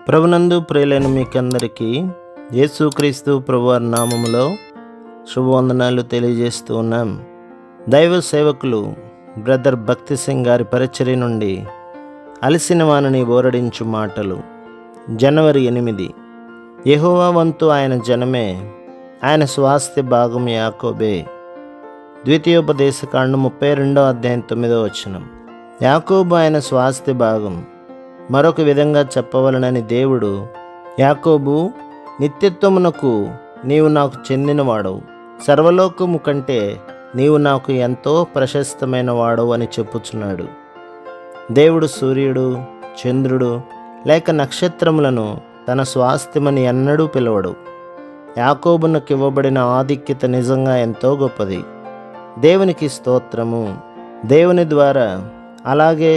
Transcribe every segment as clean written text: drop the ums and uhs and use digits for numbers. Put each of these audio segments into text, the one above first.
ప్రభునందు ప్రియులైన మీకందరికీ యేసుక్రీస్తు ప్రభువారి నామములో శుభవందనాలు తెలియజేస్తూ ఉన్నాం. దైవ సేవకులు బ్రదర్ భక్తి సింగ్ గారి పరిచర్య నుండి అలసిన వానిని ఓరడించు మాటలు. జనవరి 8. యెహోవా వంతు ఆయన జనమే, ఆయన స్వాస్థ్య భాగం యాకోబే. ద్వితీయోపదేశకాండం 32:9. యాకోబు ఆయన స్వాస్థ్య భాగం. మరొక విధంగా చెప్పవలనని దేవుడు, యాకోబు, నిత్యత్వమునకు నీవు నాకు చెందినవాడవు, సర్వలోకము కంటే నీవు నాకు ఎంతో ప్రశస్తమైన వాడవు అని చెప్పుచున్నాడు. దేవుడు సూర్యుడు, చంద్రుడు లేక నక్షత్రములను తన స్వాస్థ్యమని ఎన్నడూ పిలవడు. యాకోబునకు ఇవ్వబడిన ఆధిక్యత నిజంగా ఎంతో గొప్పది. దేవునికి స్తోత్రము. దేవుని ద్వారా అలాగే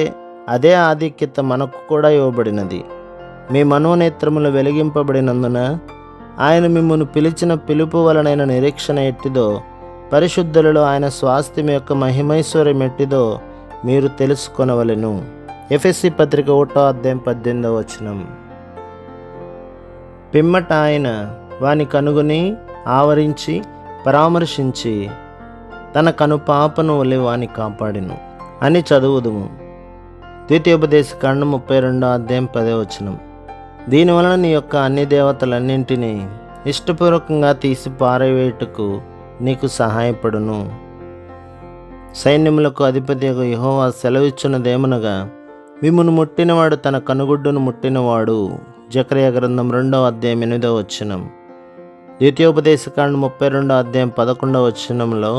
అదే ఆధిక్యత మనకు కూడా ఇవ్వబడినది. మీ మనోనేత్రములు వెలిగింపబడినందున ఆయన మిమ్మును పిలిచిన పిలుపు వలనైన నిరీక్షణ ఎట్టిదో, పరిశుద్ధులలో ఆయన స్వాస్థ్యం యొక్క మహిమైశ్వర్యం ఎట్టిదో మీరు తెలుసుకొనవలెను. ఎఫెసీ పత్రిక 1:18. పిమ్మట ఆయన వాని కనుగొని ఆవరించి పరామర్శించి తన కనుపాపను వలె వాని కాపాడిను అని చదువుదుము. ద్వితీయోపదేశకాండం 32:10. దీనివలన నీ యొక్క అన్ని దేవతలన్నింటినీ ఇష్టపూర్వకంగా తీసి పారవేయుటకు నీకు సహాయపడును. సైన్యములకు అధిపతియగు యెహోవా సెలవిచ్చున్నదేమనగా, మిమ్మును ముట్టినవాడు తన కనుగుడ్డును ముట్టినవాడు. జకర్యా గ్రంథం 2:8. ద్వితీయోపదేశకాండం 32:11.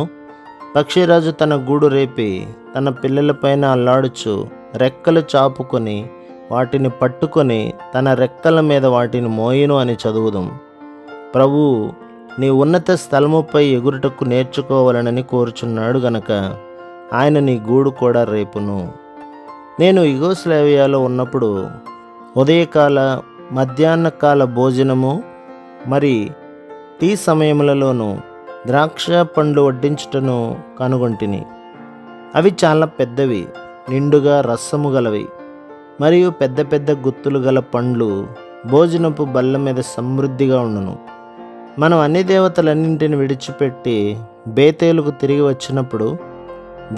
పక్షిరాజు తన గూడు రేపి తన పిల్లలపైన అల్లాడుచు రెక్కలు చాపుకొని వాటిని పట్టుకొని తన రెక్కల మీద వాటిని మోయును అని చదువుదాం. ప్రభువు నీ ఉన్నత స్థలముపై ఎగురుటకు నేర్చుకోవాలనని కోరుచున్నాడు గనక ఆయన నీ గూడు కూడా రేపును. నేను యుగోస్లావియాలో ఉన్నప్పుడు ఉదయకాల మధ్యాహ్నకాల భోజనము మరి టీ సమయములలోనూ ద్రాక్ష పండ్లు వడ్డించుటను కనుగొంటిని. అవి చాలా పెద్దవి, నిండుగా రసము గలవి మరియు పెద్ద పెద్ద గుత్తులు గల పండ్లు భోజనపు బల్ల మీద సమృద్ధిగా ఉండును. మనం అన్ని దేవతలన్నింటిని విడిచిపెట్టి బేతేలుకు తిరిగి వచ్చినప్పుడు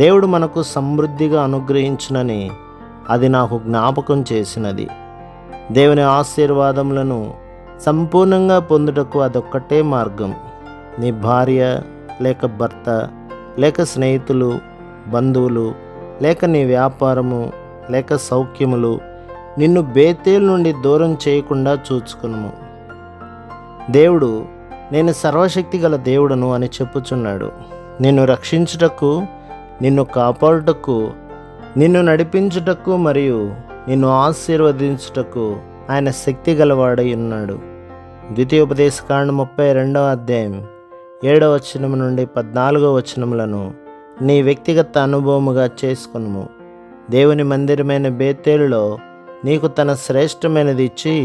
దేవుడు మనకు సమృద్ధిగా అనుగ్రహించునని అది నాకు జ్ఞాపకం చేసినది. దేవుని ఆశీర్వాదములను సంపూర్ణంగా పొందుటకు అదొక్కటే మార్గం. నీ భార్య లేక భర్త లేక స్నేహితులు, బంధువులు లేక నీ వ్యాపారము లేక సౌఖ్యములు నిన్ను బేతేలు నుండి దూరం చేయకుండా చూచుకును. దేవుడు, నేను సర్వశక్తి గల దేవుడను అని చెప్పుచున్నాడు. నిన్ను రక్షించుటకు, నిన్ను కాపాడుటకు, నిన్ను నడిపించుటకు మరియు నిన్ను ఆశీర్వదించుటకు ఆయన శక్తి గలవాడై ఉన్నాడు. ద్వితీయోపదేశకాండం 32:7 నుండి 14 నీ వ్యక్తిగత అనుభవముగా చేసుకును. దేవుని మందిరమైన బేతేలులో నీకు తన శ్రేష్టమైనది ఇచ్చి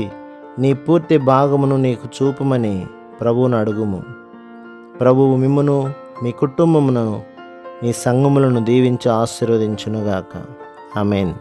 నీ పూర్తి భాగమును నీకు చూపుమని ప్రభువును అడుగుము. ప్రభువు మిమ్మును, మీ కుటుంబమును, మీ సంఘములను దీవించి ఆశీర్వదించునుగాక. ఆమేన్.